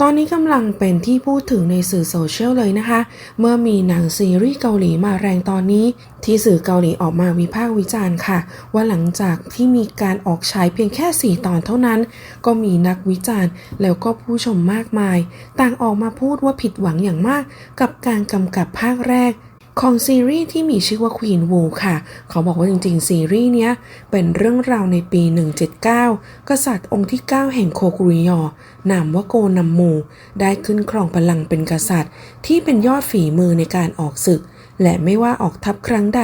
ตอนนี้กำลังเป็นที่พูดถึงในสื่อโซเชียลเลยนะคะเมื่อมีหนังซีรีส์เกาหลีมาแรงตอนนี้ที่สื่อเกาหลีออกมาวิพากษ์วิจารณ์ค่ะว่าหลังจากที่มีการออกฉายเพียงแค่4 ตอนเท่านั้นก็มีนักวิจารณ์แล้วก็ผู้ชมมากมายต่างออกมาพูดว่าผิดหวังอย่างมากกับการกำกับภาคแรกของซีรีส์ที่มีชื่อว่า Queen Wu ค่ะเขาบอกว่าจริงๆซีรีส์เนี้ยเป็นเรื่องราวในปี 179 กษัตริย์องค์ที่ 9 แห่งโคกุริยอนามว่าโกนัมมูได้ขึ้นครองบัลลังก์เป็นกษัตริย์ที่เป็นยอดฝีมือในการออกศึกและไม่ว่าออกทัพครั้งใด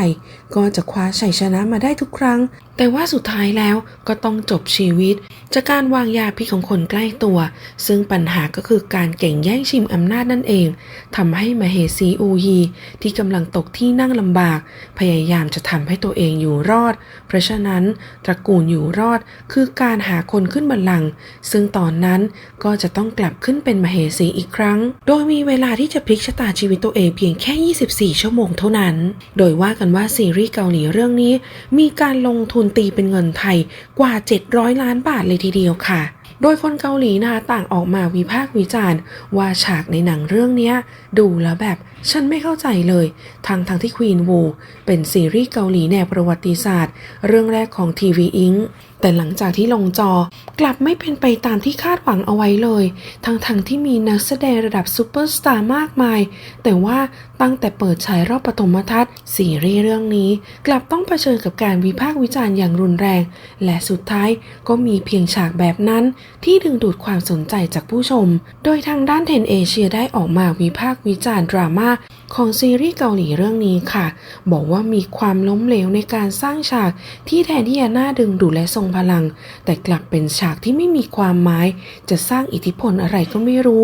ก็จะคว้าชัยชนะมาได้ทุกครั้งแต่ว่าสุดท้ายแล้วก็ต้องจบชีวิตจากการวางยาพิษของคนใกล้ตัวซึ่งปัญหาก็คือการแข่งแย่งชิงอำนาจนั่นเองทำให้มเหสีอูฮีที่กำลังตกที่นั่งลำบากพยายามจะทำให้ตัวเองอยู่รอดเพราะฉะนั้นตระกูลอยู่รอดคือการหาคนขึ้นบัลลังก์ซึ่งตอนนั้นก็จะต้องกลับขึ้นเป็นมเหสีอีกครั้งโดยมีเวลาที่จะพลิกชะตาชีวิตตัวเองเพียงแค่24 ชั่วโมงเท่านั้นโดยว่ากันว่าซีรีส์เกาหลีเรื่องนี้มีการลงทุนตีเป็นเงินไทยกว่า700 ล้านบาทเลยทีเดียวค่ะโดยคนเกาหลีนะคะต่างออกมาวิพากษ์วิจารณ์ว่าฉากในหนังเรื่องนี้ดูแล้วแบบฉันไม่เข้าใจเลยทั้งที่ Queen Wu เป็นซีรีส์เกาหลีแนวประวัติศาสตร์เรื่องแรกของ TV Inc แต่หลังจากที่ลงจอกลับไม่เป็นไปตามที่คาดหวังเอาไว้เลยทั้งที่มีนักแสดงระดับซูเปอร์สตาร์มากมายแต่ว่าตั้งแต่เปิดฉายรอบปฐมทัศน์ซีรีส์เรื่องนี้กลับต้องเผชิญกับการวิพากษ์วิจารณ์อย่างรุนแรงและสุดท้ายก็มีเพียงฉากแบบนั้นที่ดึงดูดความสนใจจากผู้ชมโดยทางด้าน10 เอเชียได้ออกมาวิพากษ์วิจารณ์ดราม่าของซีรีส์เกาหลีเรื่องนี้ค่ะบอกว่ามีความล้มเหลวในการสร้างฉากที่แทนที่จะน่าดึงดูดและทรงพลังแต่กลับเป็นฉากที่ไม่มีความหมายจะสร้างอิทธิพลอะไรก็ไม่รู้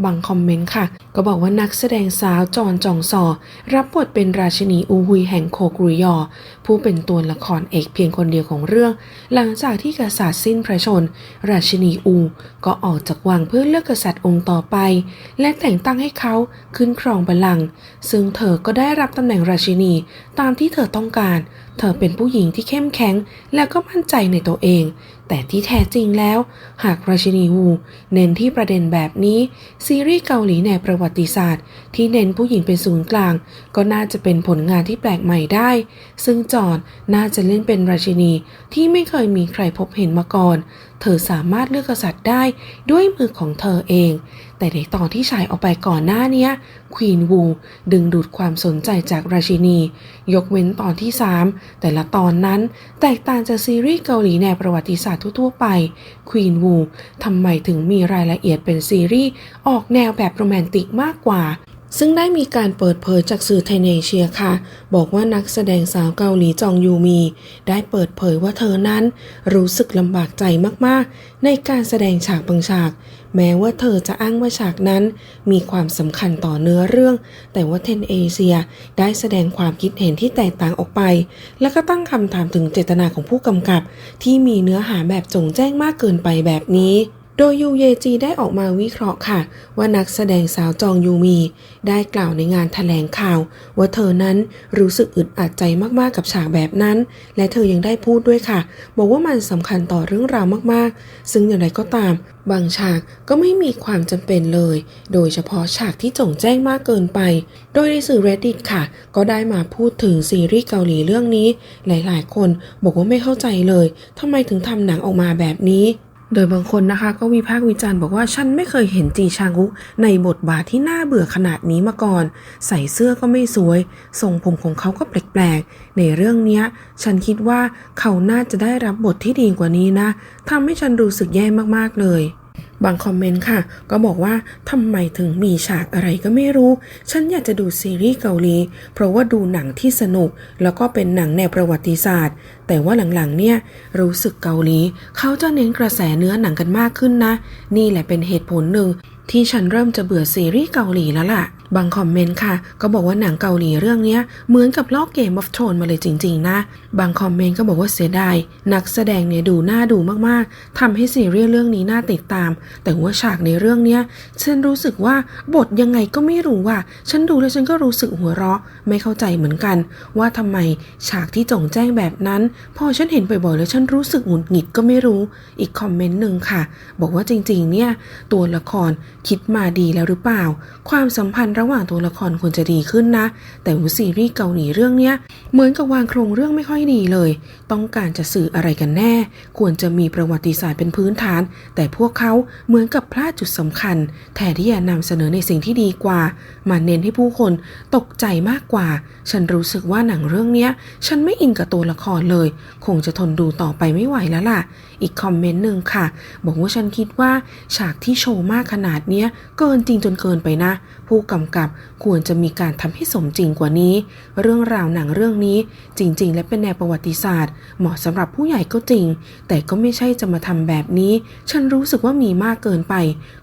บางคอมเมนต์ค่ะก็บอกว่านักแสดงสาวจอนจองซอรับบทเป็นราชินีอูฮุยแห่งโคกุริยอผู้เป็นตัวละครเอกเพียงคนเดียวของเรื่องหลังจากที่กษัตริย์สิ้นพระชนราชินีอูก็ออกจากวังเพื่อเลือกกษัตริย์องค์ต่อไปและแต่งตั้งให้เขาขึ้นครองบัลลังก์ซึ่งเธอก็ได้รับตำแหน่งราชินีตามที่เธอต้องการเธอเป็นผู้หญิงที่เข้มแข็งและก็มั่นใจในตัวเองแต่ที่แท้จริงแล้วหากราชินีวูเน้นที่ประเด็นแบบนี้ซีรีส์เกาหลีแนวประวัติศาสตร์ที่เน้นผู้หญิงเป็นศูนย์กลางก็น่าจะเป็นผลงานที่แปลกใหม่ได้ซึ่งจอนน่าจะเล่นเป็นราชินีที่ไม่เคยมีใครพบเห็นมาก่อนเธอสามารถเลือกกษัตริย์ได้ด้วยมือของเธอเองแต่ในตอนที่ฉายออกไปก่อนหน้านี้ควีนวูดึงดูดความสนใจจากราชินียกเว้นตอนที่3แต่ละตอนนั้นแตกต่างจากซีรีส์เกาหลีแนวประวัติศาสตร์ทั่วไปควีนวูทำไมถึงมีรายละเอียดเป็นซีรีส์ออกแนวแบบโรแมนติกมากกว่าซึ่งได้มีการเปิดเผยจากสื่อไทยเอเชียค่ะบอกว่านักแสดงสาวเกาหลีจองยูมีได้เปิดเผยว่าเธอนั้นรู้สึกลำบากใจมากๆในการแสดงฉากบางฉากแม้ว่าเธอจะอ้างว่าฉากนั้นมีความสำคัญต่อเนื้อเรื่องแต่ว่า10 เอเชียได้แสดงความคิดเห็นที่แตกต่างออกไปและก็ตั้งคำถามถึงเจตนาของผู้กำกับที่มีเนื้อหาแบบจงแจ้งมากเกินไปแบบนี้โดยยูเยจีได้ออกมาวิเคราะห์ค่ะว่านักแสดงสาวจองยูมีได้กล่าวในงานแถลงข่าวว่าเธอนั้นรู้สึกอึดอัดใจมากๆกับฉากแบบนั้นและเธอยังได้พูดด้วยค่ะบอกว่ามันสำคัญต่อเรื่องราวมากๆซึ่งอย่างไรก็ตามบางฉากก็ไม่มีความจำเป็นเลยโดยเฉพาะฉากที่จงแจ้งมากเกินไปโดยในสื่อ Reddit ค่ะก็ได้มาพูดถึงซีรีส์เกาหลีเรื่องนี้หลายๆคนบอกว่าไม่เข้าใจเลยทำไมถึงทำหนังออกมาแบบนี้โดยบางคนนะคะก็วิพากษ์วิจารณ์บอกว่าฉันไม่เคยเห็นจีชางอุกในบทบาทที่น่าเบื่อขนาดนี้มาก่อนใส่เสื้อก็ไม่สวยทรงผมของเขาก็แปลกๆในเรื่องนี้ฉันคิดว่าเขาน่าจะได้รับบทที่ดีกว่านี้นะทำให้ฉันรู้สึกแย่มากๆเลยบางคอมเมนต์ค่ะก็บอกว่าทำไมถึงมีฉากอะไรก็ไม่รู้ฉันอยากจะดูซีรีส์เกาหลีเพราะว่าดูหนังที่สนุกแล้วก็เป็นหนังแนวประวัติศาสตร์แต่ว่าหลังๆเนี่ยรู้สึกเกาหลีเขาจะเน้นกระแสเนื้อหนังกันมากขึ้นนะนี่แหละเป็นเหตุผลหนึ่งที่ฉันเริ่มจะเบื่อซีรีส์เกาหลีแล้วล่ะ บางคอมเมนต์ค่ะก็บอกว่าหนังเกาหลีเรื่องนี้เหมือนกับลอก Game of Thrones มาเลยจริงๆนะบางคอมเมนต์ก็บอกว่าเสียดายนักแสดงเนี่ยดูน่าดูมากๆทำให้ซีรีส์เรื่องนี้น่าติดตามแต่ว่าฉากในเรื่องเนี้ยฉันรู้สึกว่าบทยังไงก็ไม่รู้ว่าฉันดูแล้วฉันก็รู้สึกหัวเราะไม่เข้าใจเหมือนกันว่าทำไมฉากที่จงแจ้งแบบนั้นพอฉันเห็นบ่อยๆแล้วฉันรู้สึกหงุดหงิดก็ไม่รู้อีกคอมเมนต์นึงค่ะบอกว่าจริงๆเนี่ยตัวละครคิดมาดีแล้วหรือเปล่าความสัมพันธ์ระหว่างตัวละครควรจะดีขึ้นนะแต่ว่าซีรีส์เกาหลีเรื่องเนี้ยเหมือนกับวางโครงเรื่องไม่ค่อยดีเลยต้องการจะสื่ออะไรกันแน่ควรจะมีประวัติศาสตร์เป็นพื้นฐานแต่พวกเขาเหมือนกับพลาดจุดสำคัญแทนที่จะนำเสนอในสิ่งที่ดีกว่ามาเน้นให้ผู้คนตกใจมากกว่าฉันรู้สึกว่าหนังเรื่องเนี้ยฉันไม่อินกับตัวละครเลยคงจะทนดูต่อไปไม่ไหวแล้วล่ะอีกคอมเมนต์หนึ่งค่ะบอกว่าฉันคิดว่าฉากที่โชว์มากขนาดเนี้ยเกินจริงจนเกินไปนะผู้กำกับควรจะมีการทำให้สมจริงกว่านี้เรื่องราวหนังเรื่องนี้จริงๆและเป็นแนวประวัติศาสตร์เหมาะสำหรับผู้ใหญ่ก็จริงแต่ก็ไม่ใช่จะมาทำแบบนี้ฉันรู้สึกว่ามีมากเกินไป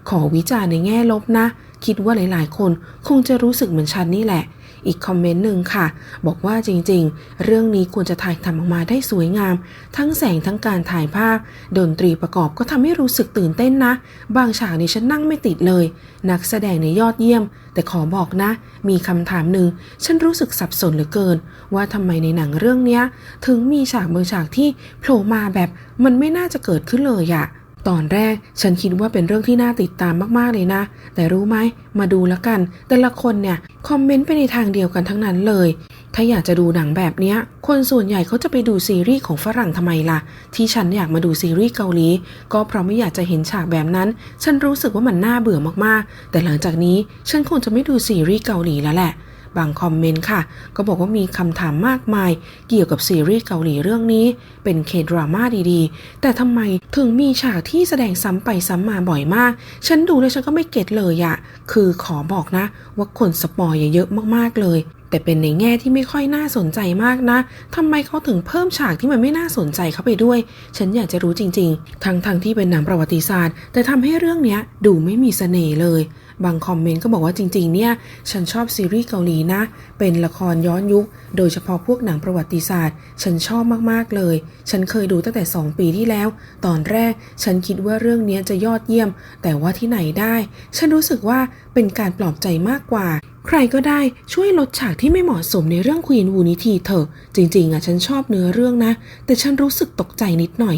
ขอวิจารณ์ในแง่ลบนะคิดว่าหลายๆคนคงจะรู้สึกเหมือนฉันนี่แหละอีกคอมเมนต์หนึ่งค่ะบอกว่าจริงๆเรื่องนี้ควรจะถ่ายทำออกมาได้สวยงามทั้งแสงทั้งการถ่ายภาพดนตรีประกอบก็ทำให้รู้สึกตื่นเต้นนะบางฉากนี่ฉันนั่งไม่ติดเลยนักแสดงในยอดเยี่ยมแต่ขอบอกนะมีคำถามหนึ่งฉันรู้สึกสับสนเหลือเกินว่าทำไมในหนังเรื่องนี้ถึงมีฉากบางฉากที่โผล่มาแบบมันไม่น่าจะเกิดขึ้นเลยอะตอนแรกฉันคิดว่าเป็นเรื่องที่น่าติดตามมากๆเลยนะแต่รู้ไหมมาดูแล้วกันแต่ละคนเนี่ยคอมเมนต์ไปในทางเดียวกันทั้งนั้นเลยถ้าอยากจะดูหนังแบบเนี้ยคนส่วนใหญ่เขาจะไปดูซีรีส์ของฝรั่งทำไมล่ะที่ฉันอยากมาดูซีรีส์เกาหลีก็เพราะไม่อยากจะเห็นฉากแบบนั้นฉันรู้สึกว่ามันน่าเบื่อมากๆแต่หลังจากนี้ฉันคงจะไม่ดูซีรีส์เกาหลีแล้วแหละบางคอมเมนต์ค่ะก็บอกว่ามีคำถามมากมายเกี่ยวกับซีรีส์เกาหลีเรื่องนี้เป็นเคดราม่าดีๆแต่ทำไมถึงมีฉากที่แสดงซ้ำไปซ้ำมาบ่อยมากฉันดูแล้วฉันก็ไม่เก็ตเลยอะคือขอบอกนะว่าคนสปอยเยอะมากๆเลยแต่เป็นในแง่ที่ไม่ค่อยน่าสนใจมากนะทำไมเขาถึงเพิ่มฉากที่มันไม่น่าสนใจเข้าไปด้วยฉันอยากจะรู้จริงๆทั้งที่เป็นหนังประวัติศาสตร์แต่ทำให้เรื่องนี้ดูไม่มีเสน่ห์เลยบางคอมเมนต์ก็บอกว่าจริงๆเนี่ยฉันชอบซีรีส์เกาหลีนะเป็นละครย้อนยุคโดยเฉพาะพวกหนังประวัติศาสตร์ฉันชอบมากๆเลยฉันเคยดูตั้งแต่2 ปีที่แล้วตอนแรกฉันคิดว่าเรื่องนี้จะยอดเยี่ยมแต่ว่าที่ไหนได้ฉันรู้สึกว่าเป็นการปลอบใจมากกว่าใครก็ได้ช่วยลดฉากที่ไม่เหมาะสมในเรื่องควีนวูนิทีเถอะจริงๆฉันชอบเนื้อเรื่องนะแต่ฉันรู้สึกตกใจนิดหน่อย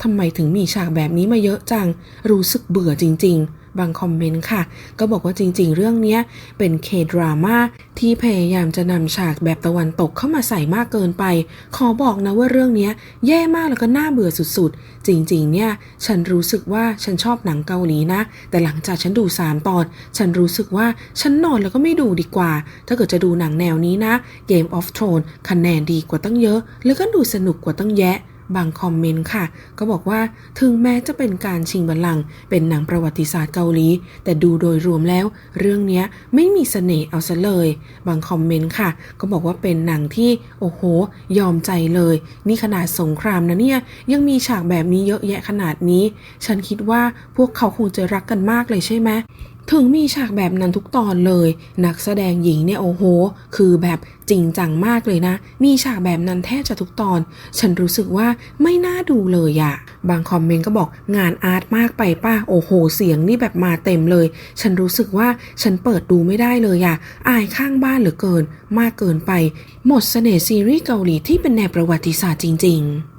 ทำไมถึงมีฉากแบบนี้มาเยอะจังรู้สึกเบื่อจริงๆบางคอมเมนต์ค่ะก็บอกว่าจริงๆเรื่องนี้เป็นเคดราม่าที่พยายามจะนำฉากแบบตะวันตกเข้ามาใส่มากเกินไปขอบอกนะว่าเรื่องนี้แย่มากแล้วก็น่าเบื่อสุดๆจริงๆเนี่ยฉันรู้สึกว่าฉันชอบหนังเกาหลีนะแต่หลังจากฉันดู3 ตอนฉันรู้สึกว่าฉันนอนแล้วก็ไม่ดูดีกว่าถ้าเกิดจะดูหนังแนวนี้นะ Game of Thrones คะแนนดีกว่าตั้งเยอะแล้วก็ดูสนุกกว่าตั้งแยะบางคอมเมนต์ค่ะก็บอกว่าถึงแม้จะเป็นการชิงบัลลังก์เป็นหนังประวัติศาสตร์เกาหลีแต่ดูโดยรวมแล้วเรื่องนี้ไม่มีเสน่ห์เอาซะเลยบางคอมเมนต์ค่ะก็บอกว่าเป็นหนังที่โอ้โหยอมใจเลยนี่ขนาดสงครามนะเนี่ยยังมีฉากแบบนี้เยอะแยะขนาดนี้ฉันคิดว่าพวกเขาคงจะรักกันมากเลยใช่ไหมถึงมีฉากแบบนั้นทุกตอนเลยนักแสดงหญิงเนี่ยโอ้โหคือแบบจริงจังมากเลยนะมีฉากแบบนั้นแทบจะทุกตอนฉันรู้สึกว่าไม่น่าดูเลยบางคอมเมนต์ก็บอกงานอาร์ตมากไปป่ะโอ้โหเสียงนี่แบบมาเต็มเลยฉันรู้สึกว่าฉันเปิดดูไม่ได้เลยอายข้างบ้านเหลือเกินมากเกินไปหมดเสน่ห์ซีรีส์เกาหลีที่เป็นแนวประวัติศาสตร์จริงๆ